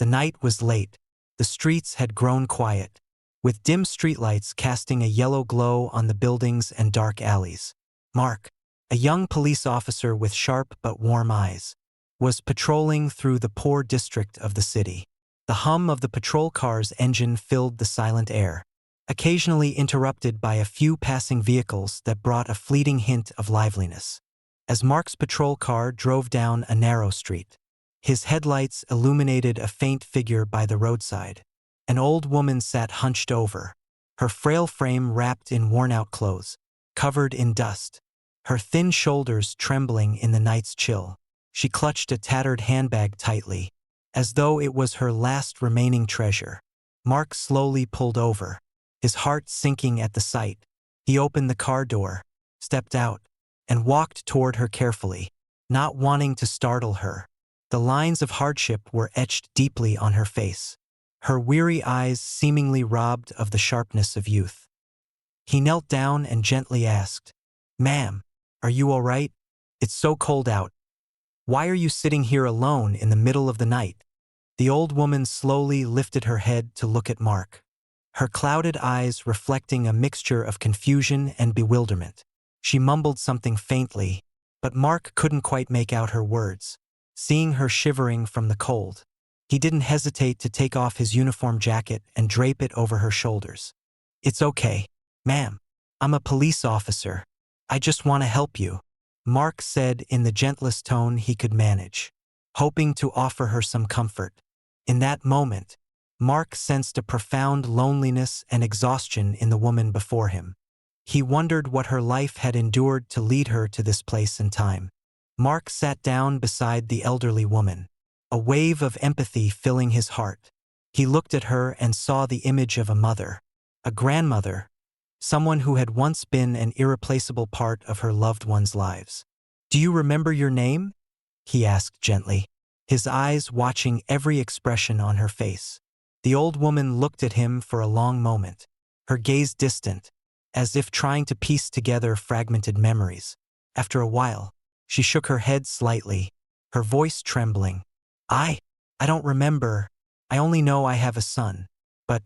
The night was late. The streets had grown quiet, with dim streetlights casting a yellow glow on the buildings and dark alleys. Mark, a young police officer with sharp but warm eyes, was patrolling through the poor district of the city. The hum of the patrol car's engine filled the silent air, occasionally interrupted by a few passing vehicles that brought a fleeting hint of liveliness. As Mark's patrol car drove down a narrow street, his headlights illuminated a faint figure by the roadside. An old woman sat hunched over, her frail frame wrapped in worn-out clothes, covered in dust, her thin shoulders trembling in the night's chill. She clutched a tattered handbag tightly, as though it was her last remaining treasure. Mark slowly pulled over, his heart sinking at the sight. He opened the car door, stepped out, and walked toward her carefully, not wanting to startle her. The lines of hardship were etched deeply on her face, her weary eyes seemingly robbed of the sharpness of youth. He knelt down and gently asked, "Ma'am, are you all right? It's so cold out. Why are you sitting here alone in the middle of the night?" The old woman slowly lifted her head to look at Mark, her clouded eyes reflecting a mixture of confusion and bewilderment. She mumbled something faintly, but Mark couldn't quite make out her words. Seeing her shivering from the cold, he didn't hesitate to take off his uniform jacket and drape it over her shoulders. "It's okay, ma'am. I'm a police officer. I just want to help you," Mark said in the gentlest tone he could manage, hoping to offer her some comfort. In that moment, Mark sensed a profound loneliness and exhaustion in the woman before him. He wondered what her life had endured to lead her to this place and time. Mark sat down beside the elderly woman, a wave of empathy filling his heart. He looked at her and saw the image of a mother, a grandmother, someone who had once been an irreplaceable part of her loved ones' lives. "Do you remember your name?" he asked gently, his eyes watching every expression on her face. The old woman looked at him for a long moment, her gaze distant, as if trying to piece together fragmented memories. After a while, she shook her head slightly, her voice trembling. I don't remember. I only know I have a son. But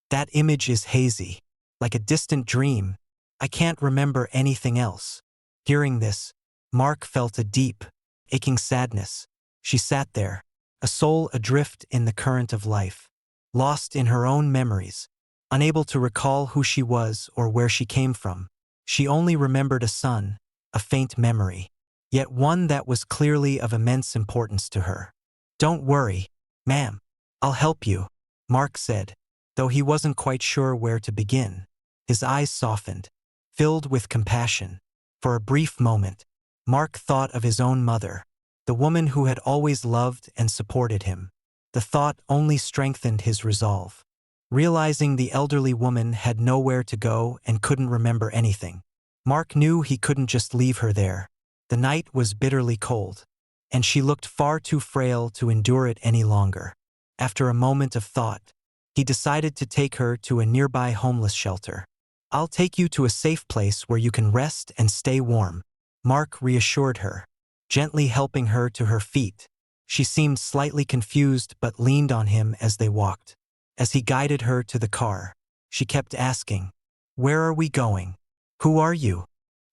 that image is hazy, like a distant dream. I can't remember anything else." Hearing this, Mark felt a deep, aching sadness. She sat there, a soul adrift in the current of life, lost in her own memories, unable to recall who she was or where she came from. She only remembered a son, a faint memory, yet one that was clearly of immense importance to her. "Don't worry, ma'am. I'll help you," Mark said, though he wasn't quite sure where to begin. His eyes softened, filled with compassion. For a brief moment, Mark thought of his own mother, the woman who had always loved and supported him. The thought only strengthened his resolve. Realizing the elderly woman had nowhere to go and couldn't remember anything, Mark knew he couldn't just leave her there. The night was bitterly cold, and she looked far too frail to endure it any longer. After a moment of thought, he decided to take her to a nearby homeless shelter. "I'll take you to a safe place where you can rest and stay warm," Mark reassured her, gently helping her to her feet. She seemed slightly confused but leaned on him as they walked. As he guided her to the car, she kept asking, "Where are we going? Who are you?"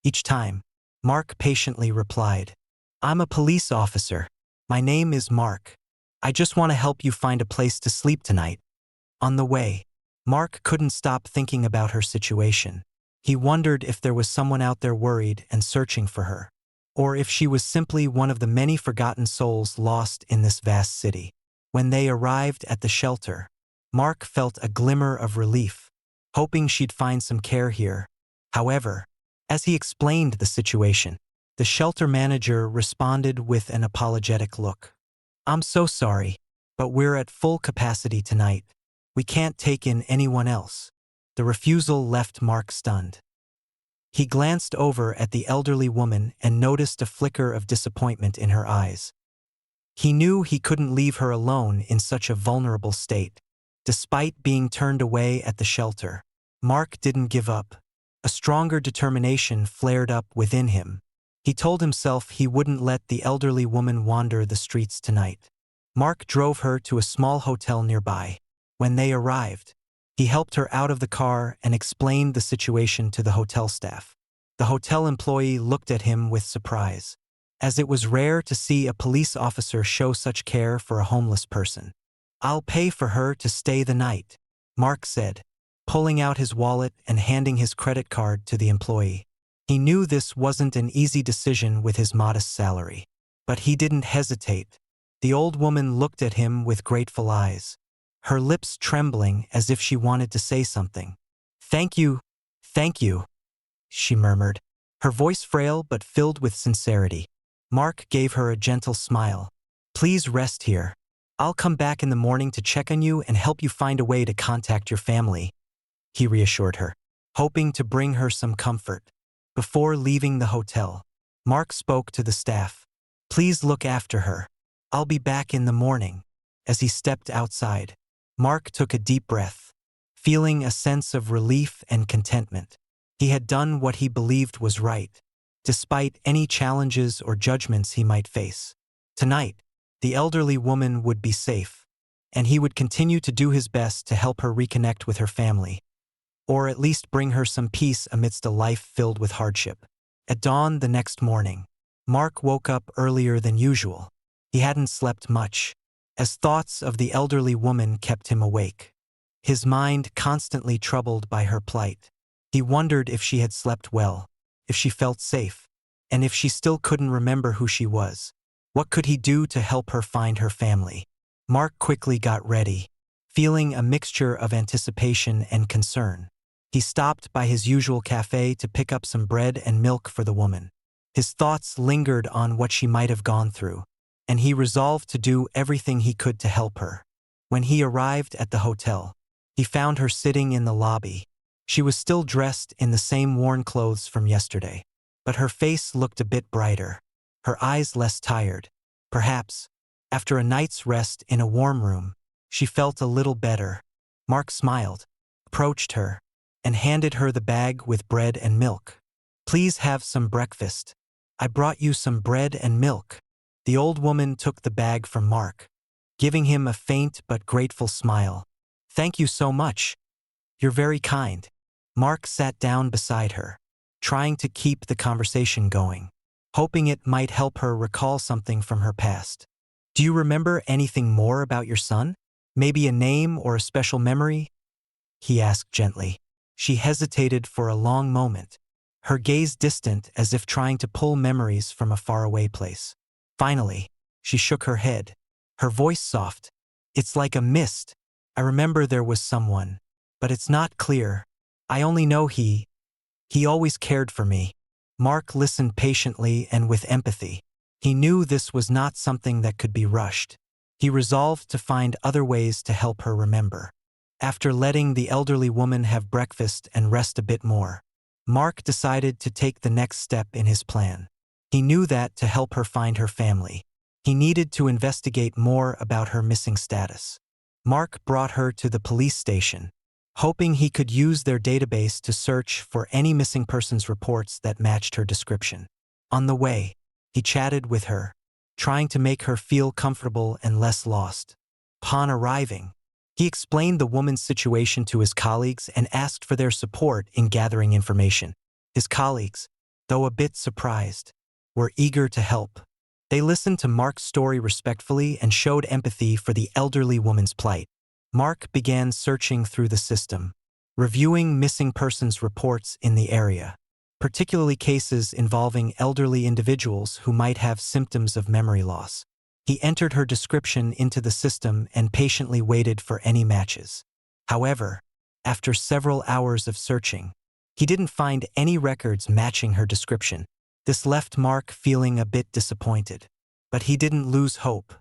Each time, Mark patiently replied, "I'm a police officer. My name is Mark. I just want to help you find a place to sleep tonight." On the way, Mark couldn't stop thinking about her situation. He wondered if there was someone out there worried and searching for her, or if she was simply one of the many forgotten souls lost in this vast city. When they arrived at the shelter, Mark felt a glimmer of relief, hoping she'd find some care here. However, as he explained the situation, the shelter manager responded with an apologetic look. "I'm so sorry, but we're at full capacity tonight. We can't take in anyone else." The refusal left Mark stunned. He glanced over at the elderly woman and noticed a flicker of disappointment in her eyes. He knew he couldn't leave her alone in such a vulnerable state. Despite being turned away at the shelter, Mark didn't give up. A stronger determination flared up within him. He told himself he wouldn't let the elderly woman wander the streets tonight. Mark drove her to a small hotel nearby. When they arrived, he helped her out of the car and explained the situation to the hotel staff. The hotel employee looked at him with surprise, as it was rare to see a police officer show such care for a homeless person. "I'll pay for her to stay the night," Mark said, pulling out his wallet and handing his credit card to the employee. He knew this wasn't an easy decision with his modest salary, but he didn't hesitate. The old woman looked at him with grateful eyes, her lips trembling as if she wanted to say something. Thank you," she murmured, her voice frail but filled with sincerity. Mark gave her a gentle smile. "Please rest here. I'll come back in the morning to check on you and help you find a way to contact your family," he reassured her, hoping to bring her some comfort. Before leaving the hotel, Mark spoke to the staff. "Please look after her. I'll be back in the morning." As he stepped outside, Mark took a deep breath, feeling a sense of relief and contentment. He had done what he believed was right, despite any challenges or judgments he might face. Tonight, the elderly woman would be safe, and he would continue to do his best to help her reconnect with her family, or at least bring her some peace amidst a life filled with hardship. At dawn the next morning, Mark woke up earlier than usual. He hadn't slept much, as thoughts of the elderly woman kept him awake, his mind constantly troubled by her plight. He wondered if she had slept well, if she felt safe, and if she still couldn't remember who she was. What could he do to help her find her family? Mark quickly got ready, feeling a mixture of anticipation and concern. He stopped by his usual cafe to pick up some bread and milk for the woman. His thoughts lingered on what she might have gone through, and he resolved to do everything he could to help her. When he arrived at the hotel, he found her sitting in the lobby. She was still dressed in the same worn clothes from yesterday, but her face looked a bit brighter, her eyes less tired. Perhaps, after a night's rest in a warm room, she felt a little better. Mark smiled, approached her, and handed her the bag with bread and milk. "Please have some breakfast. I brought you some bread and milk." The old woman took the bag from Mark, giving him a faint but grateful smile. "Thank you so much. You're very kind." Mark sat down beside her, trying to keep the conversation going, hoping it might help her recall something from her past. "Do you remember anything more about your son? Maybe a name or a special memory?" he asked gently. She hesitated for a long moment, her gaze distant as if trying to pull memories from a faraway place. Finally, she shook her head, her voice soft. "It's like a mist. I remember there was someone, but it's not clear. I only know he always cared for me." Mark listened patiently and with empathy. He knew this was not something that could be rushed. He resolved to find other ways to help her remember. After letting the elderly woman have breakfast and rest a bit more, Mark decided to take the next step in his plan. He knew that to help her find her family, he needed to investigate more about her missing status. Mark brought her to the police station, hoping he could use their database to search for any missing persons reports that matched her description. On the way, he chatted with her, trying to make her feel comfortable and less lost. Upon arriving, he explained the woman's situation to his colleagues and asked for their support in gathering information. His colleagues, though a bit surprised, were eager to help. They listened to Mark's story respectfully and showed empathy for the elderly woman's plight. Mark began searching through the system, reviewing missing persons reports in the area, particularly cases involving elderly individuals who might have symptoms of memory loss. He entered her description into the system and patiently waited for any matches. However, after several hours of searching, he didn't find any records matching her description. This left Mark feeling a bit disappointed, but he didn't lose hope.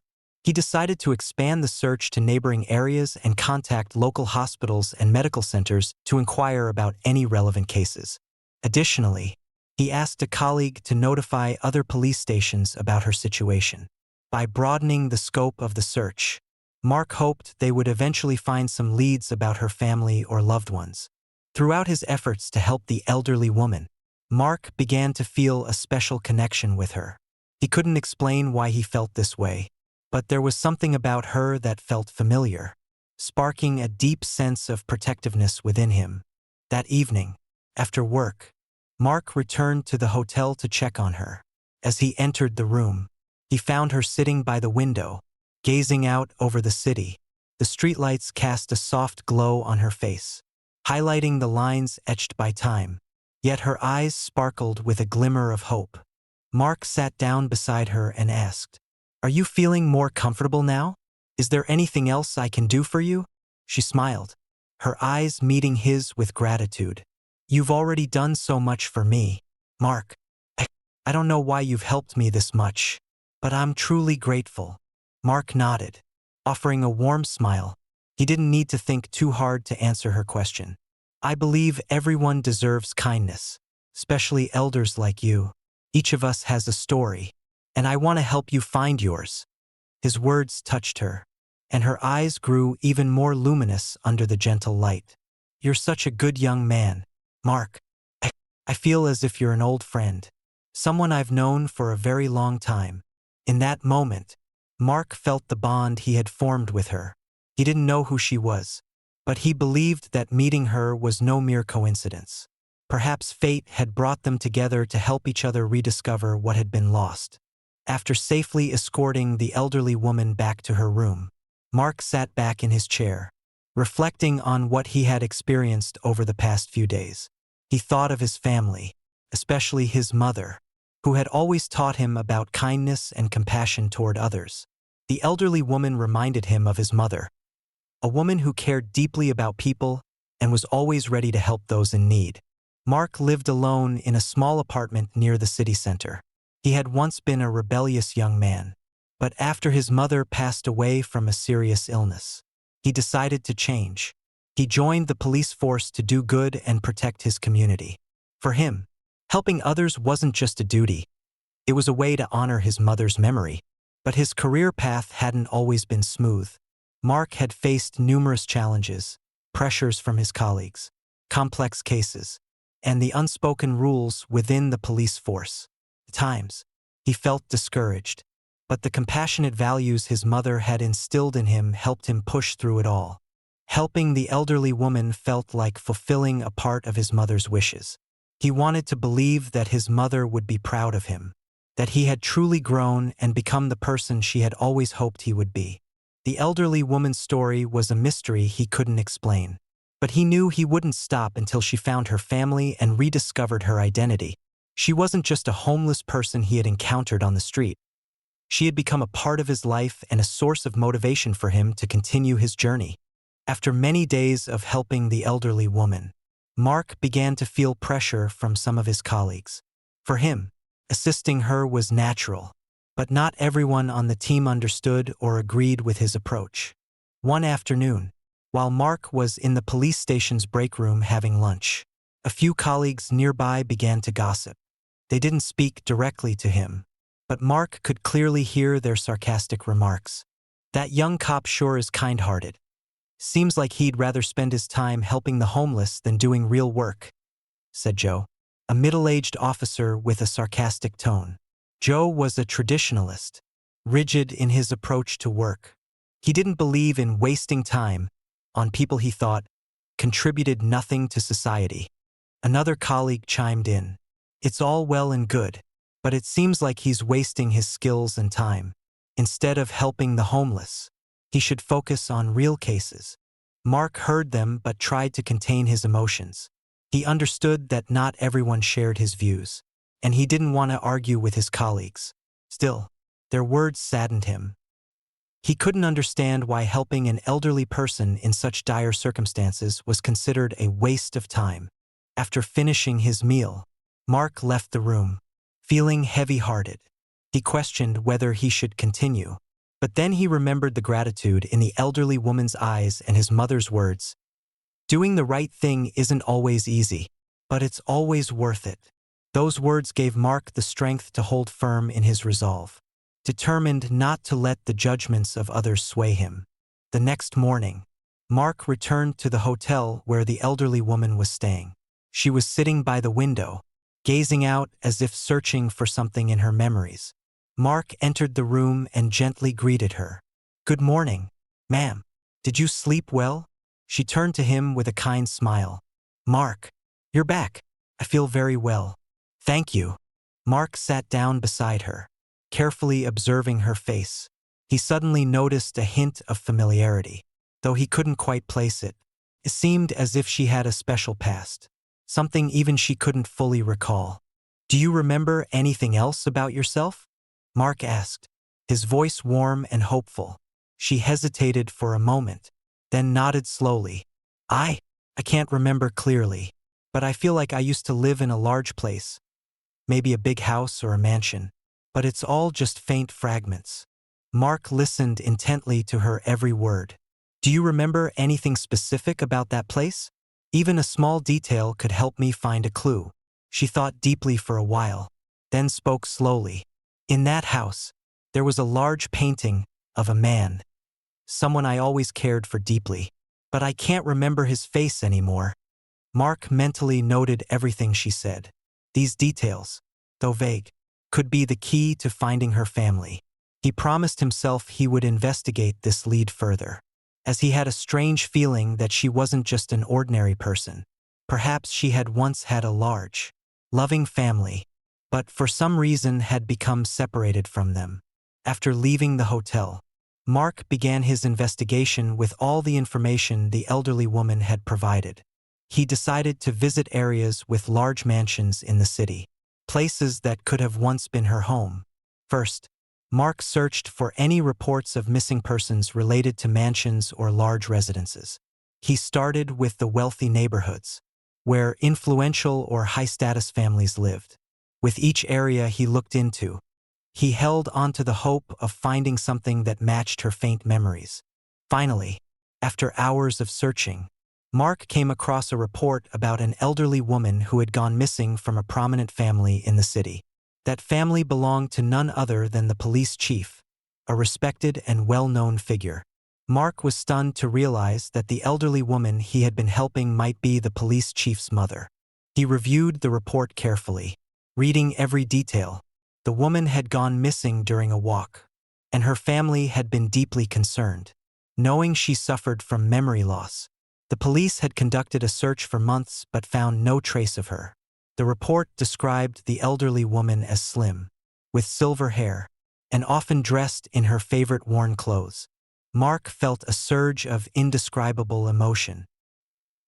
He decided to expand the search to neighboring areas and contact local hospitals and medical centers to inquire about any relevant cases. Additionally, he asked a colleague to notify other police stations about her situation. By broadening the scope of the search, Mark hoped they would eventually find some leads about her family or loved ones. Throughout his efforts to help the elderly woman, Mark began to feel a special connection with her. He couldn't explain why he felt this way, but there was something about her that felt familiar, sparking a deep sense of protectiveness within him. That evening, after work, Mark returned to the hotel to check on her. As he entered the room, he found her sitting by the window, gazing out over the city. The streetlights cast a soft glow on her face, highlighting the lines etched by time. Yet her eyes sparkled with a glimmer of hope. Mark sat down beside her and asked, "Are you feeling more comfortable now? Is there anything else I can do for you?" She smiled, her eyes meeting his with gratitude. "You've already done so much for me, Mark. I don't know why you've helped me this much, but I'm truly grateful." Mark nodded, offering a warm smile. He didn't need to think too hard to answer her question. "I believe everyone deserves kindness, especially elders like you. Each of us has a story, and I want to help you find yours." His words touched her, and her eyes grew even more luminous under the gentle light. "You're such a good young man, Mark. I feel as if you're an old friend, someone I've known for a very long time." In that moment, Mark felt the bond he had formed with her. He didn't know who she was, but he believed that meeting her was no mere coincidence. Perhaps fate had brought them together to help each other rediscover what had been lost. After safely escorting the elderly woman back to her room, Mark sat back in his chair, reflecting on what he had experienced over the past few days. He thought of his family, especially his mother, who had always taught him about kindness and compassion toward others. The elderly woman reminded him of his mother, a woman who cared deeply about people and was always ready to help those in need. Mark lived alone in a small apartment near the city center. He had once been a rebellious young man, but after his mother passed away from a serious illness, he decided to change. He joined the police force to do good and protect his community. For him, helping others wasn't just a duty. It was a way to honor his mother's memory. But his career path hadn't always been smooth. Mark had faced numerous challenges, pressures from his colleagues, complex cases, and the unspoken rules within the police force. At times, he felt discouraged, but the compassionate values his mother had instilled in him helped him push through it all. Helping the elderly woman felt like fulfilling a part of his mother's wishes. He wanted to believe that his mother would be proud of him, that he had truly grown and become the person she had always hoped he would be. The elderly woman's story was a mystery he couldn't explain, but he knew he wouldn't stop until she found her family and rediscovered her identity. She wasn't just a homeless person he had encountered on the street. She had become a part of his life and a source of motivation for him to continue his journey. After many days of helping the elderly woman, Mark began to feel pressure from some of his colleagues. For him, assisting her was natural, but not everyone on the team understood or agreed with his approach. One afternoon, while Mark was in the police station's break room having lunch, a few colleagues nearby began to gossip. They didn't speak directly to him, but Mark could clearly hear their sarcastic remarks. "That young cop sure is kind-hearted. Seems like he'd rather spend his time helping the homeless than doing real work," said Joe, a middle-aged officer with a sarcastic tone. Joe was a traditionalist, rigid in his approach to work. He didn't believe in wasting time on people he thought contributed nothing to society. Another colleague chimed in. "It's all well and good, but it seems like he's wasting his skills and time. Instead of helping the homeless, he should focus on real cases." Mark heard them but tried to contain his emotions. He understood that not everyone shared his views, and he didn't want to argue with his colleagues. Still, their words saddened him. He couldn't understand why helping an elderly person in such dire circumstances was considered a waste of time. After finishing his meal, Mark left the room, feeling heavy-hearted. He questioned whether he should continue, but then he remembered the gratitude in the elderly woman's eyes and his mother's words. Doing the right thing isn't always easy, but it's always worth it. Those words gave Mark the strength to hold firm in his resolve, determined not to let the judgments of others sway him. The next morning, Mark returned to the hotel where the elderly woman was staying. She was sitting by the window, gazing out as if searching for something in her memories. Mark entered the room and gently greeted her. "Good morning, ma'am. Did you sleep well?" She turned to him with a kind smile. "Mark, you're back. I feel very well. Thank you." Mark sat down beside her, carefully observing her face. He suddenly noticed a hint of familiarity, though he couldn't quite place it. It seemed as if she had a special past, something even she couldn't fully recall. "Do you remember anything else about yourself?" Mark asked, his voice warm and hopeful. She hesitated for a moment, then nodded slowly. I can't remember clearly, but I feel like I used to live in a large place, maybe a big house or a mansion, but it's all just faint fragments." Mark listened intently to her every word. "Do you remember anything specific about that place? Even a small detail could help me find a clue." She thought deeply for a while, then spoke slowly. "In that house, there was a large painting of a man, someone I always cared for deeply, but I can't remember his face anymore." Mark mentally noted everything she said. These details, though vague, could be the key to finding her family. He promised himself he would investigate this lead further, as he had a strange feeling that she wasn't just an ordinary person. Perhaps she had once had a large, loving family, but for some reason had become separated from them. After leaving the hotel, Mark began his investigation with all the information the elderly woman had provided. He decided to visit areas with large mansions in the city, places that could have once been her home. First, Mark searched for any reports of missing persons related to mansions or large residences. He started with the wealthy neighborhoods, where influential or high-status families lived. With each area he looked into, he held onto the hope of finding something that matched her faint memories. Finally, after hours of searching, Mark came across a report about an elderly woman who had gone missing from a prominent family in the city. That family belonged to none other than the police chief, a respected and well-known figure. Mark was stunned to realize that the elderly woman he had been helping might be the police chief's mother. He reviewed the report carefully, reading every detail. The woman had gone missing during a walk, and her family had been deeply concerned, knowing she suffered from memory loss. The police had conducted a search for months but found no trace of her. The report described the elderly woman as slim, with silver hair, and often dressed in her favorite worn clothes. Mark felt a surge of indescribable emotion.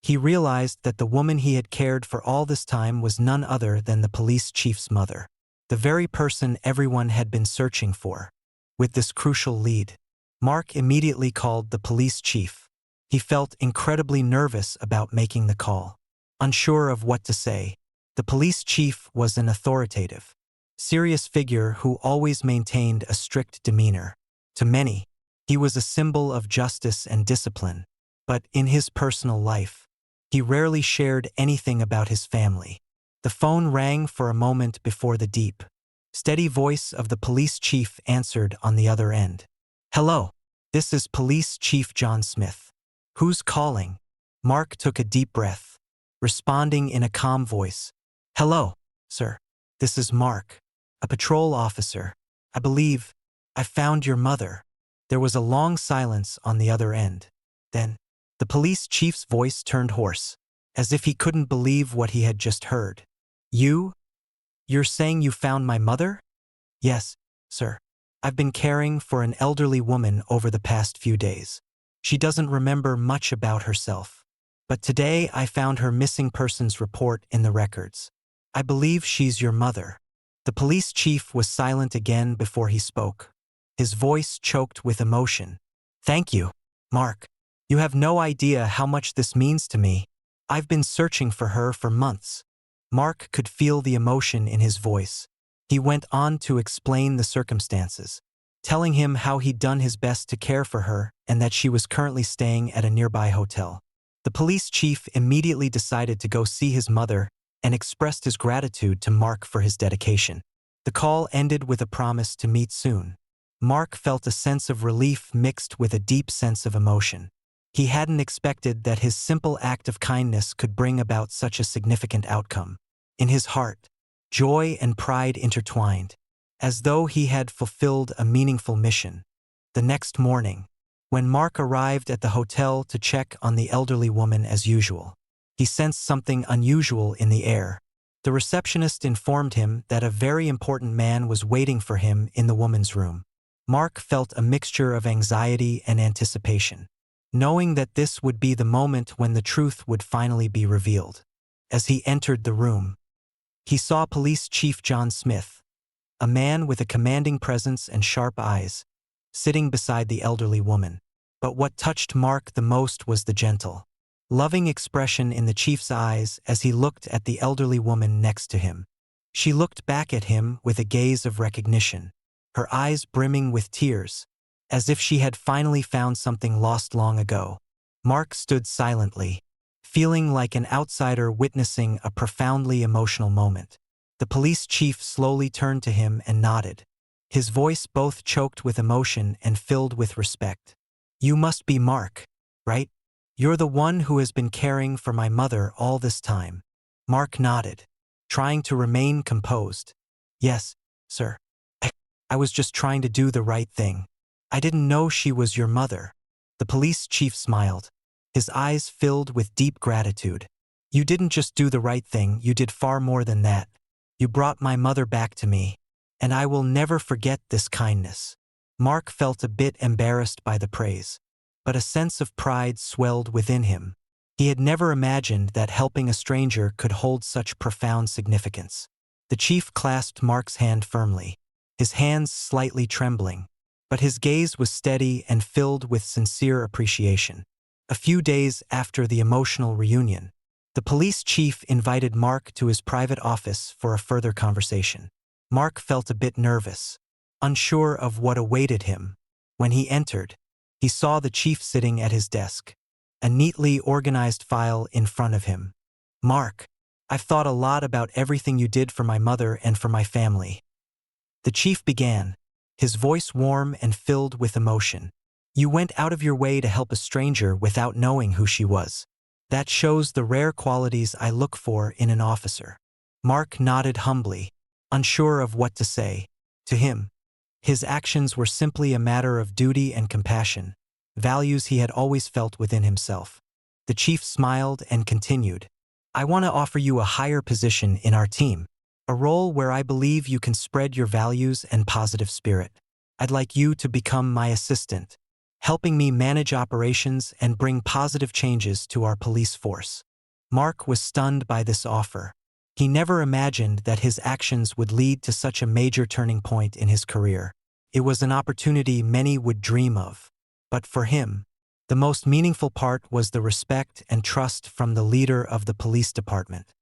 He realized that the woman he had cared for all this time was none other than the police chief's mother, the very person everyone had been searching for. With this crucial lead, Mark immediately called the police chief. He felt incredibly nervous about making the call. Unsure of what to say, the police chief was an authoritative, serious figure who always maintained a strict demeanor. To many, he was a symbol of justice and discipline, but in his personal life, he rarely shared anything about his family. The phone rang for a moment before the deep, steady voice of the police chief answered on the other end. "Hello, this is Police Chief John Smith. Who's calling?" Mark took a deep breath, responding in a calm voice. "Hello, sir. This is Mark, a patrol officer. I believe I found your mother." There was a long silence on the other end. Then, the police chief's voice turned hoarse, as if he couldn't believe what he had just heard. You're saying you found my mother?" "Yes, sir. I've been caring for an elderly woman over the past few days. She doesn't remember much about herself. But today I found her missing persons report in the records. I believe she's your mother." The police chief was silent again before he spoke, his voice choked with emotion. "Thank you, Mark. You have no idea how much this means to me. I've been searching for her for months." Mark could feel the emotion in his voice. He went on to explain the circumstances, telling him how he'd done his best to care for her and that she was currently staying at a nearby hotel. The police chief immediately decided to go see his mother and expressed his gratitude to Mark for his dedication. The call ended with a promise to meet soon. Mark felt a sense of relief mixed with a deep sense of emotion. He hadn't expected that his simple act of kindness could bring about such a significant outcome. In his heart, joy and pride intertwined, as though he had fulfilled a meaningful mission. The next morning, when Mark arrived at the hotel to check on the elderly woman as usual, he sensed something unusual in the air. The receptionist informed him that a very important man was waiting for him in the woman's room. Mark felt a mixture of anxiety and anticipation, knowing that this would be the moment when the truth would finally be revealed. As he entered the room, he saw Police Chief John Smith, a man with a commanding presence and sharp eyes, sitting beside the elderly woman. But what touched Mark the most was the gentle, loving expression in the chief's eyes as he looked at the elderly woman next to him. She looked back at him with a gaze of recognition, her eyes brimming with tears, as if she had finally found something lost long ago. Mark stood silently, feeling like an outsider witnessing a profoundly emotional moment. The police chief slowly turned to him and nodded, his voice both choked with emotion and filled with respect. "You must be Mark, right? You're the one who has been caring for my mother all this time." Mark nodded, trying to remain composed. "Yes, sir. I was just trying to do the right thing. I didn't know she was your mother." The police chief smiled, his eyes filled with deep gratitude. "You didn't just do the right thing, you did far more than that. You brought my mother back to me, and I will never forget this kindness." Mark felt a bit embarrassed by the praise, but a sense of pride swelled within him. He had never imagined that helping a stranger could hold such profound significance. The chief clasped Mark's hand firmly, his hands slightly trembling, but his gaze was steady and filled with sincere appreciation. A few days after the emotional reunion, the police chief invited Mark to his private office for a further conversation. Mark felt a bit nervous, unsure of what awaited him. When he entered, he saw the chief sitting at his desk, a neatly organized file in front of him. "Mark, I've thought a lot about everything you did for my mother and for my family." The chief began, his voice warm and filled with emotion. "You went out of your way to help a stranger without knowing who she was. That shows the rare qualities I look for in an officer." Mark nodded humbly, unsure of what to say. To him, his actions were simply a matter of duty and compassion, values he had always felt within himself. The chief smiled and continued, "I want to offer you a higher position in our team, a role where I believe you can spread your values and positive spirit. I'd like you to become my assistant, helping me manage operations and bring positive changes to our police force." Mark was stunned by this offer. He never imagined that his actions would lead to such a major turning point in his career. It was an opportunity many would dream of. But for him, the most meaningful part was the respect and trust from the leader of the police department.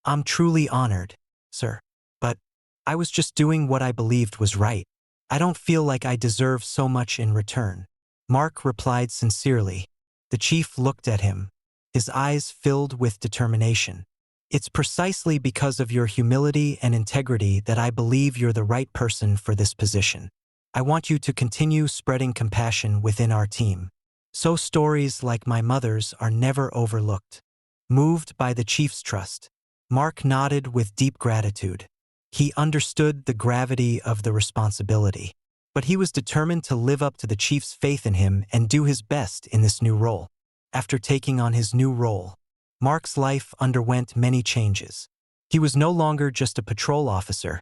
"I'm truly honored, sir. But I was just doing what I believed was right. I don't feel like I deserve so much in return." Mark replied sincerely. The chief looked at him, his eyes filled with determination. "It's precisely because of your humility and integrity that I believe you're the right person for this position. I want you to continue spreading compassion within our team, so stories like my mother's are never overlooked." Moved by the chief's trust, Mark nodded with deep gratitude. He understood the gravity of the responsibility, but he was determined to live up to the chief's faith in him and do his best in this new role. After taking on his new role, Mark's life underwent many changes. He was no longer just a patrol officer.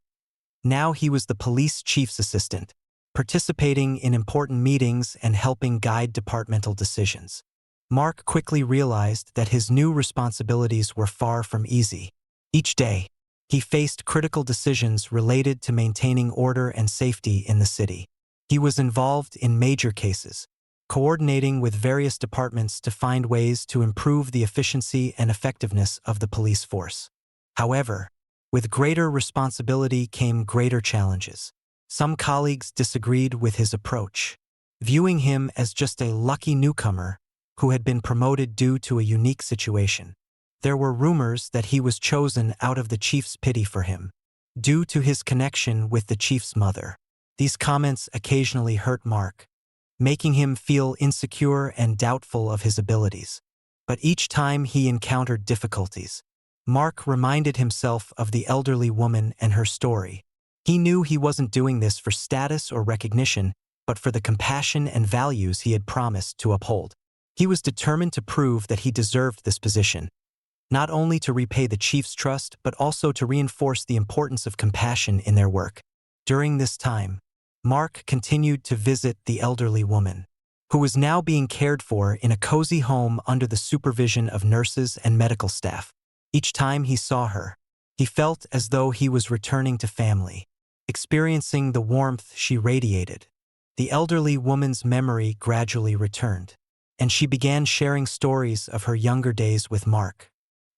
Now he was the police chief's assistant, participating in important meetings and helping guide departmental decisions. Mark quickly realized that his new responsibilities were far from easy. Each day, he faced critical decisions related to maintaining order and safety in the city. He was involved in major cases, coordinating with various departments to find ways to improve the efficiency and effectiveness of the police force. However, with greater responsibility came greater challenges. Some colleagues disagreed with his approach, viewing him as just a lucky newcomer who had been promoted due to a unique situation. There were rumors that he was chosen out of the chief's pity for him, due to his connection with the chief's mother. These comments occasionally hurt Mark, making him insecure and doubtful of his abilities. But each time he encountered difficulties, Mark reminded himself of the elderly woman and her story. He knew he wasn't doing this for status or recognition, but for the compassion and values he had promised to uphold. He was determined to prove that he deserved this position, not only to repay the chief's trust, but also to reinforce the importance of compassion in their work. During this time, Mark continued to visit the elderly woman, who was now being cared for in a cozy home under the supervision of nurses and medical staff. Each time he saw her, he felt as though he was returning to family, experiencing the warmth she radiated. The elderly woman's memory gradually returned, and she began sharing stories of her younger days with Mark,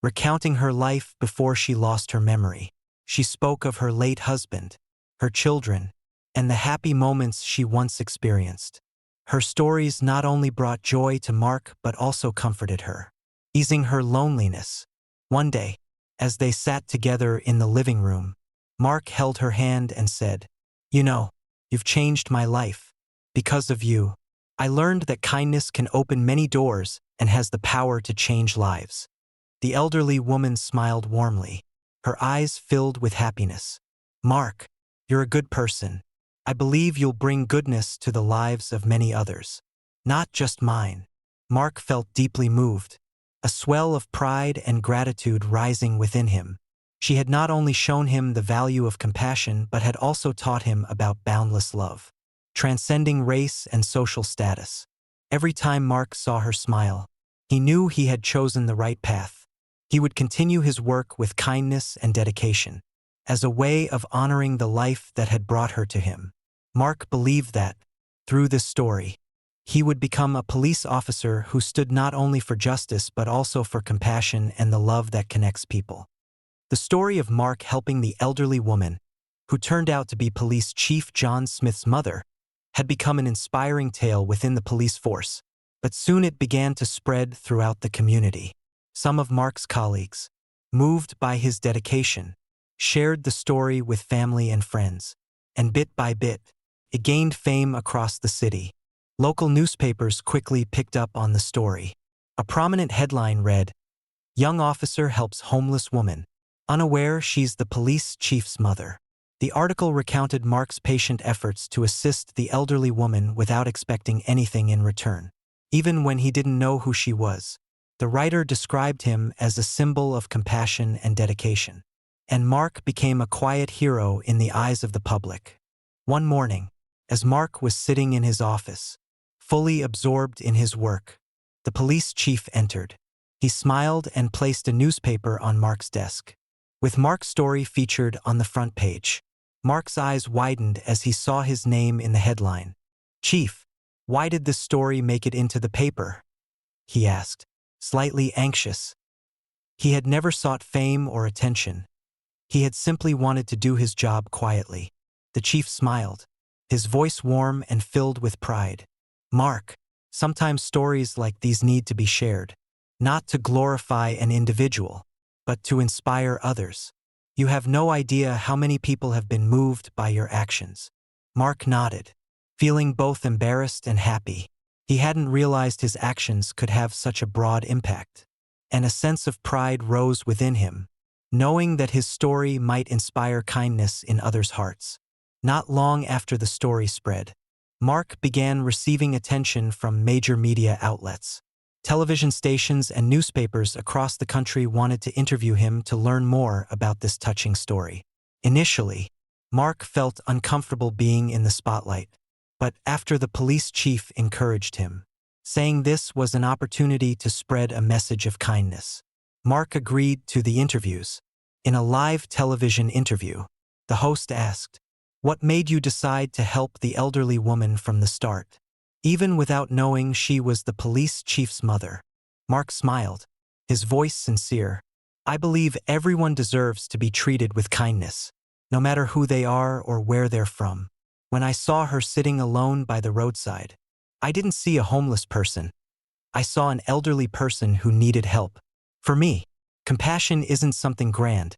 recounting her life before she lost her memory. She spoke of her late husband, her children, and the happy moments she once experienced. Her stories not only brought joy to Mark but also comforted her, easing her loneliness. One day, as they sat together in the living room, Mark held her hand and said, "You know, you've changed my life. Because of you, I learned that kindness can open many doors and has the power to change lives." The elderly woman smiled warmly, her eyes filled with happiness. "Mark, you're a good person. I believe you'll bring goodness to the lives of many others, not just mine." Mark felt deeply moved, a swell of pride and gratitude rising within him. She had not only shown him the value of compassion but had also taught him about boundless love, transcending race and social status. Every time Mark saw her smile, he knew he had chosen the right path. He would continue his work with kindness and dedication, as a way of honoring the life that had brought her to him. Mark believed that, through this story, he would become a police officer who stood not only for justice but also for compassion and the love that connects people. The story of Mark helping the elderly woman, who turned out to be Police Chief John Smith's mother, had become an inspiring tale within the police force, but soon it began to spread throughout the community. Some of Mark's colleagues, moved by his dedication, shared the story with family and friends, and bit by bit, it gained fame across the city. Local newspapers quickly picked up on the story. A prominent headline read, "Young Officer Helps Homeless Woman, Unaware She's the Police Chief's Mother." The article recounted Mark's patient efforts to assist the elderly woman without expecting anything in return. Even when he didn't know who she was, the writer described him as a symbol of compassion and dedication. And Mark became a quiet hero in the eyes of the public. One morning, as Mark was sitting in his office, fully absorbed in his work, the police chief entered. He smiled and placed a newspaper on Mark's desk, with Mark's story featured on the front page. Mark's eyes widened as he saw his name in the headline. "Chief, why did this story make it into the paper?" he asked, slightly anxious. He had never sought fame or attention. He had simply wanted to do his job quietly. The chief smiled, his voice warm and filled with pride. "Mark, sometimes stories like these need to be shared, not to glorify an individual, but to inspire others. You have no idea how many people have been moved by your actions." Mark nodded, feeling both embarrassed and happy. He hadn't realized his actions could have such a broad impact, and a sense of pride rose within him, knowing that his story might inspire kindness in others' hearts. Not long after the story spread, Mark began receiving attention from major media outlets. Television stations and newspapers across the country wanted to interview him to learn more about this touching story. Initially, Mark felt uncomfortable being in the spotlight, but after the police chief encouraged him, saying this was an opportunity to spread a message of kindness, Mark agreed to the interviews. In a live television interview, the host asked, "What made you decide to help the elderly woman from the start, even without knowing she was the police chief's mother?" Mark smiled, his voice sincere. "I believe everyone deserves to be treated with kindness, no matter who they are or where they're from. When I saw her sitting alone by the roadside, I didn't see a homeless person. I saw an elderly person who needed help. For me, compassion isn't something grand.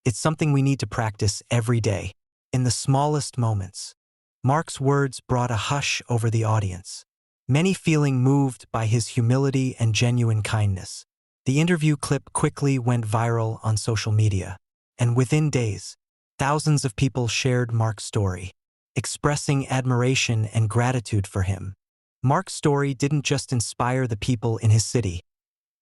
It's something we need to practice every day, in the smallest moments." Mark's words brought a hush over the audience, many feeling moved by his humility and genuine kindness. The interview clip quickly went viral on social media, and within days, Thousands of people shared Mark's story, expressing admiration and gratitude for him. Mark's story didn't just inspire the people in his city,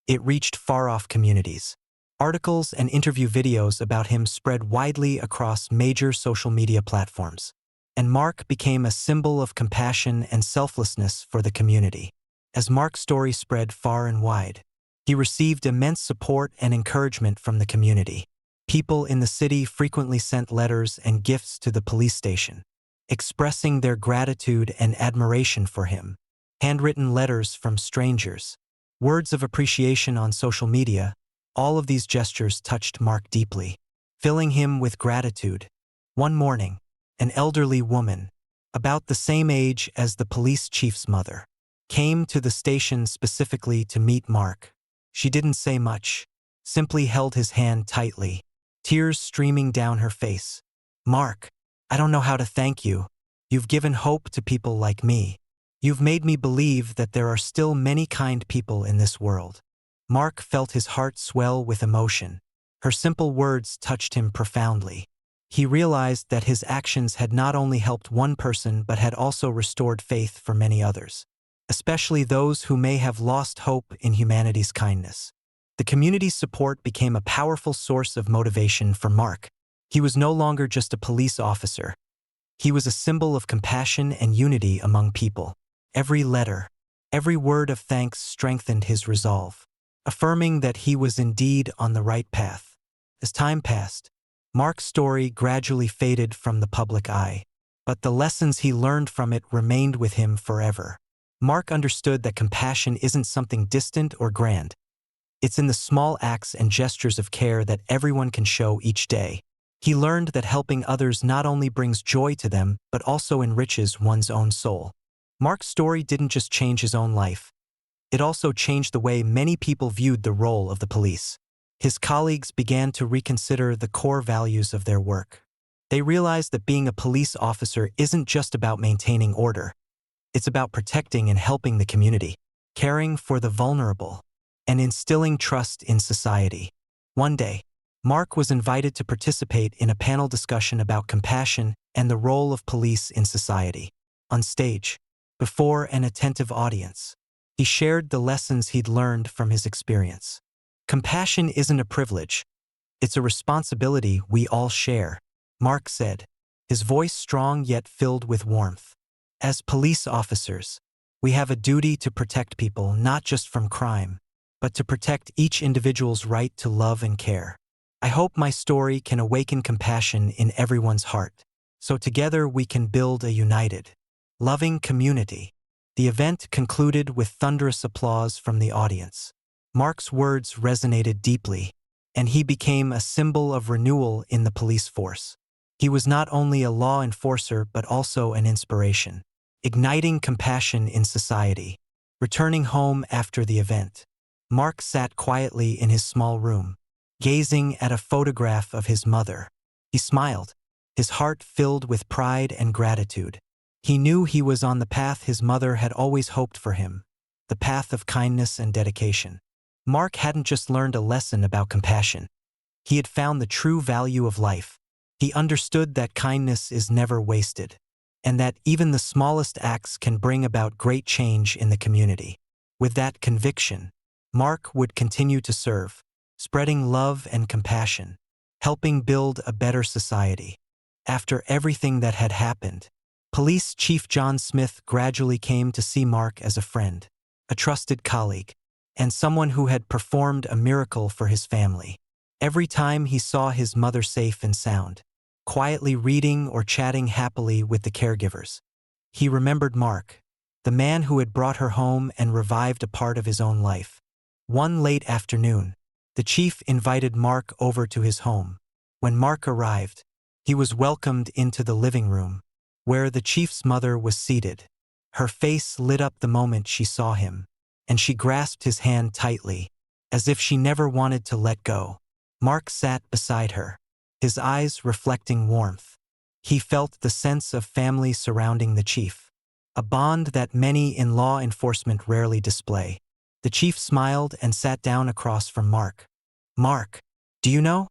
it reached far-off communities. Articles and interview videos about him spread widely across major social media platforms, and Mark became a symbol of compassion and selflessness for the community. As Mark's story spread far and wide, he received immense support and encouragement from the community. People in the city frequently sent letters and gifts to the police station, expressing their gratitude and admiration for him. Handwritten letters from strangers, words of appreciation on social media, all of these gestures touched Mark deeply, filling him with gratitude. One morning, an elderly woman, about the same age as the police chief's mother, came to the station specifically to meet Mark. She didn't say much, simply held his hand tightly, tears streaming down her face. "Mark, I don't know how to thank you. You've given hope to people like me. You've made me believe that there are still many kind people in this world." Mark felt his heart swell with emotion. Her simple words touched him profoundly. He realized that his actions had not only helped one person but had also restored faith for many others, especially those who may have lost hope in humanity's kindness. The community's support became a powerful source of motivation for Mark. He was no longer just a police officer. He was a symbol of compassion and unity among people. Every letter, every word of thanks strengthened his resolve, affirming that he was indeed on the right path. As time passed, Mark's story gradually faded from the public eye, but the lessons he learned from it remained with him forever. Mark understood that compassion isn't something distant or grand. It's in the small acts and gestures of care that everyone can show each day. He learned that helping others not only brings joy to them, but also enriches one's own soul. Mark's story didn't just change his own life. It also changed the way many people viewed the role of the police. His colleagues began to reconsider the core values of their work. They realized that being a police officer isn't just about maintaining order. It's about protecting and helping the community, caring for the vulnerable, and instilling trust in society. One day, Mark was invited to participate in a panel discussion about compassion and the role of police in society. On stage, before an attentive audience, he shared the lessons he'd learned from his experience. "Compassion isn't a privilege. It's a responsibility we all share," Mark said, his voice strong yet filled with warmth. "As police officers, we have a duty to protect people not just from crime, but to protect each individual's right to love and care. I hope my story can awaken compassion in everyone's heart, so together we can build a united, loving community." The event concluded with thunderous applause from the audience. Mark's words resonated deeply, and he became a symbol of renewal in the police force. He was not only a law enforcer but also an inspiration, igniting compassion in society. Returning home after the event, Mark sat quietly in his small room, gazing at a photograph of his mother. He smiled, his heart filled with pride and gratitude. He knew he was on the path his mother had always hoped for him, the path of kindness and dedication. Mark hadn't just learned a lesson about compassion. He had found the true value of life. He understood that kindness is never wasted, and that even the smallest acts can bring about great change in the community. With that conviction, Mark would continue to serve, spreading love and compassion, helping build a better society. After everything that had happened, Police Chief John Smith gradually came to see Mark as a friend, a trusted colleague, and someone who had performed a miracle for his family. Every time he saw his mother safe and sound, quietly reading or chatting happily with the caregivers, he remembered Mark, the man who had brought her home and revived a part of his own life. One late afternoon, the chief invited Mark over to his home. When Mark arrived, he was welcomed into the living room, where the chief's mother was seated. Her face lit up the moment she saw him, and she grasped his hand tightly, as if she never wanted to let go. Mark sat beside her, his eyes reflecting warmth. He felt the sense of family surrounding the chief, a bond that many in law enforcement rarely display. The chief smiled and sat down across from Mark. "Mark, do you know?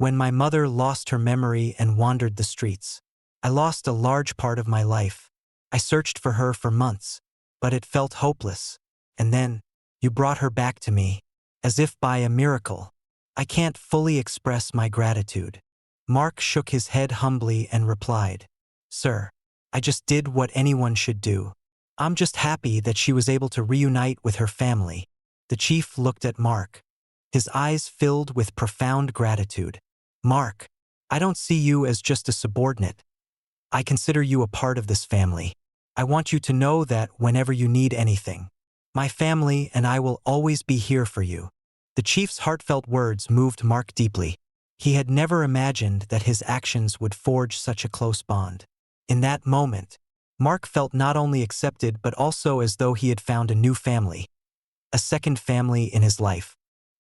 When my mother lost her memory and wandered the streets, I lost a large part of my life. I searched for her for months, but it felt hopeless. And then, you brought her back to me, as if by a miracle. I can't fully express my gratitude." Mark shook his head humbly and replied, "Sir, I just did what anyone should do. I'm just happy that she was able to reunite with her family." The chief looked at Mark, his eyes filled with profound gratitude. "Mark, I don't see you as just a subordinate. I consider you a part of this family. I want you to know that whenever you need anything, my family and I will always be here for you." The chief's heartfelt words moved Mark deeply. He had never imagined that his actions would forge such a close bond. In that moment, Mark felt not only accepted but also as though he had found a new family, a second family in his life.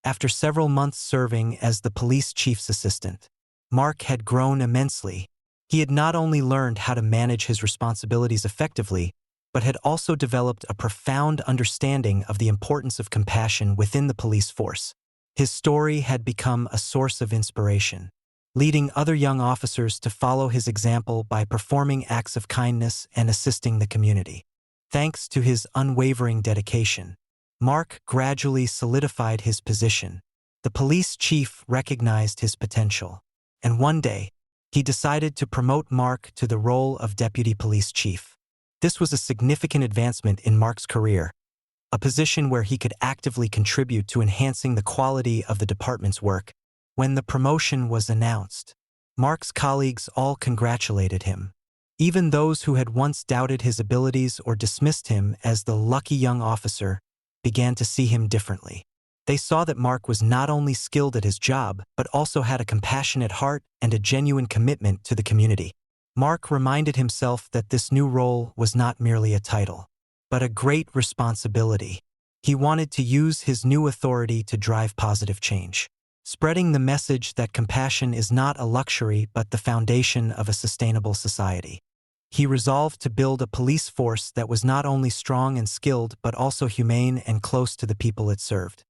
After several months serving as the police chief's assistant, Mark had grown immensely. He had not only learned how to manage his responsibilities effectively, but had also developed a profound understanding of the importance of compassion within the police force. His story had become a source of inspiration, leading other young officers to follow his example by performing acts of kindness and assisting the community. Thanks to his unwavering dedication, Mark gradually solidified his position. The police chief recognized his potential, and one day, he decided to promote Mark to the role of deputy police chief. This was a significant advancement in Mark's career, a position where he could actively contribute to enhancing the quality of the department's work. When the promotion was announced, Mark's colleagues all congratulated him. Even those who had once doubted his abilities or dismissed him as the lucky young officer began to see him differently. They saw that Mark was not only skilled at his job, but also had a compassionate heart and a genuine commitment to the community. Mark reminded himself that this new role was not merely a title, but a great responsibility. He wanted to use his new authority to drive positive change, spreading the message that compassion is not a luxury but the foundation of a sustainable society. He resolved to build a police force that was not only strong and skilled but also humane and close to the people it served.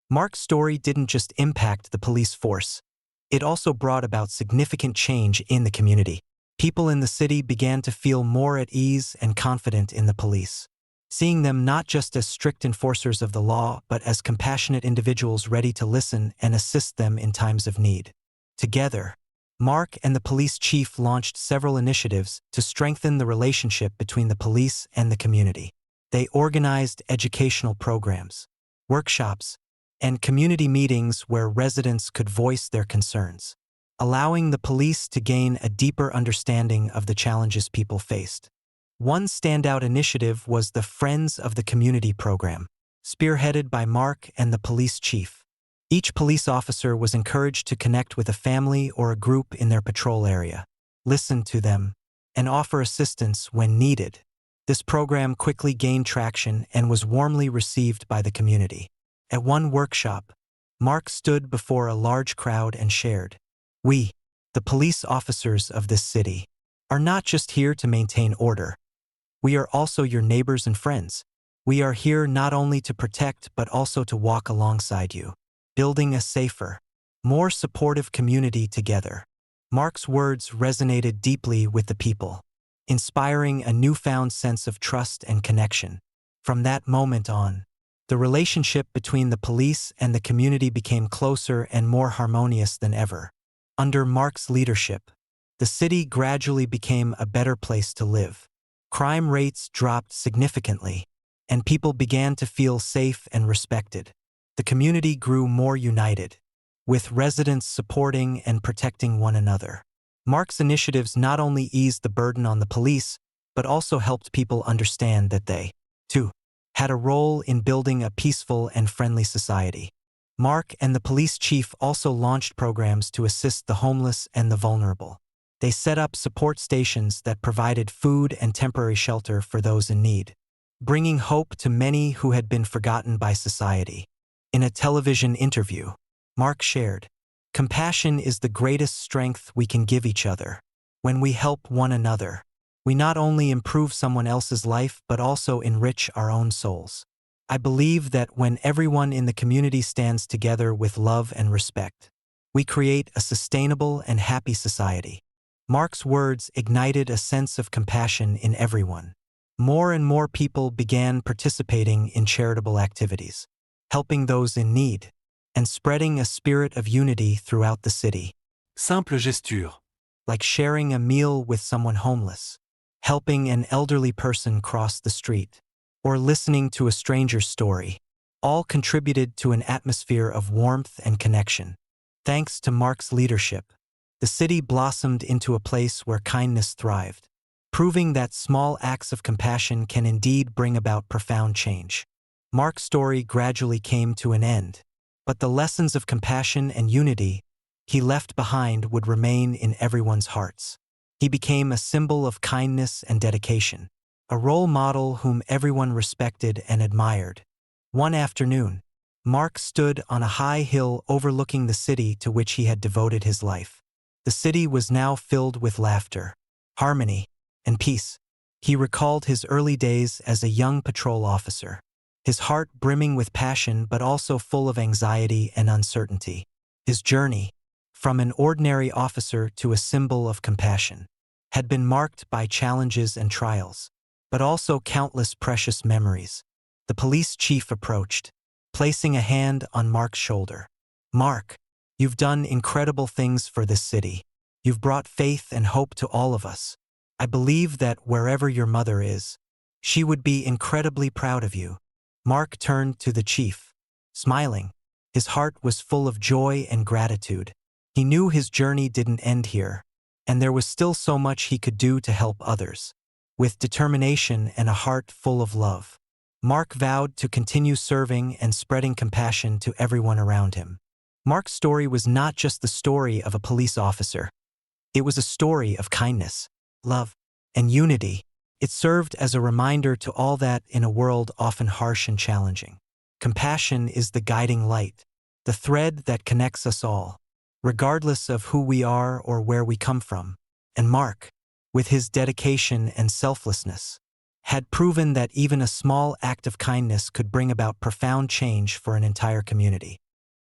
Mark's story didn't just impact the police force. It also brought about significant change in the community. People in the city began to feel more at ease and confident in the police, seeing them not just as strict enforcers of the law but as compassionate individuals ready to listen and assist them in times of need. Together, Mark and the police chief launched several initiatives to strengthen the relationship between the police and the community. They organized educational programs, workshops, and community meetings where residents could voice their concerns, allowing the police to gain a deeper understanding of the challenges people faced. One standout initiative was the Friends of the Community program, spearheaded by Mark and the police chief. Each police officer was encouraged to connect with a family or a group in their patrol area, listen to them, and offer assistance when needed. This program quickly gained traction and was warmly received by the community. At one workshop, Mark stood before a large crowd and shared, "We, the police officers of this city, are not just here to maintain order. We are also your neighbors and friends. We are here not only to protect but also to walk alongside you, building a safer, more supportive community together." Mark's words resonated deeply with the people, inspiring a newfound sense of trust and connection. From that moment on, the relationship between the police and the community became closer and more harmonious than ever. Under Mark's leadership, the city gradually became a better place to live. Crime rates dropped significantly, and people began to feel safe and respected. The community grew more united, with residents supporting and protecting one another. Mark's initiatives not only eased the burden on the police, but also helped people understand that they, too, had a role in building a peaceful and friendly society. Mark and the police chief also launched programs to assist the homeless and the vulnerable. They set up support stations that provided food and temporary shelter for those in need, bringing hope to many who had been forgotten by society. In a television interview, Mark shared, "Compassion is the greatest strength we can give each other. When we help one another, we not only improve someone else's life but also enrich our own souls. I believe that when everyone in the community stands together with love and respect, we create a sustainable and happy society. Mark's words ignited a sense of compassion in everyone. More and more people began participating in charitable activities, helping those in need, and spreading a spirit of unity throughout the city. Simple gesture. Like sharing a meal with someone homeless, helping an elderly person cross the street, or listening to a stranger's story, all contributed to an atmosphere of warmth and connection. Thanks to Mark's leadership, the city blossomed into a place where kindness thrived, proving that small acts of compassion can indeed bring about profound change. Mark's story gradually came to an end, but the lessons of compassion and unity he left behind would remain in everyone's hearts. He became a symbol of kindness and dedication, a role model whom everyone respected and admired. One afternoon, Mark stood on a high hill overlooking the city to which he had devoted his life. The city was now filled with laughter, harmony, and peace. He recalled his early days as a young patrol officer, his heart brimming with passion but also full of anxiety and uncertainty. His journey, from an ordinary officer to a symbol of compassion, had been marked by challenges and trials, but also countless precious memories. The police chief approached, placing a hand on Mark's shoulder. "Mark, you've done incredible things for this city. You've brought faith and hope to all of us. I believe that wherever your mother is, she would be incredibly proud of you." Mark turned to the chief, smiling. His heart was full of joy and gratitude. He knew his journey didn't end here, and there was still so much he could do to help others. With determination and a heart full of love, Mark vowed to continue serving and spreading compassion to everyone around him. Mark's story was not just the story of a police officer. It was a story of kindness, love, and unity. It served as a reminder to all that in a world often harsh and challenging, compassion is the guiding light, the thread that connects us all, regardless of who we are or where we come from. And Mark, with his dedication and selflessness, had proven that even a small act of kindness could bring about profound change for an entire community.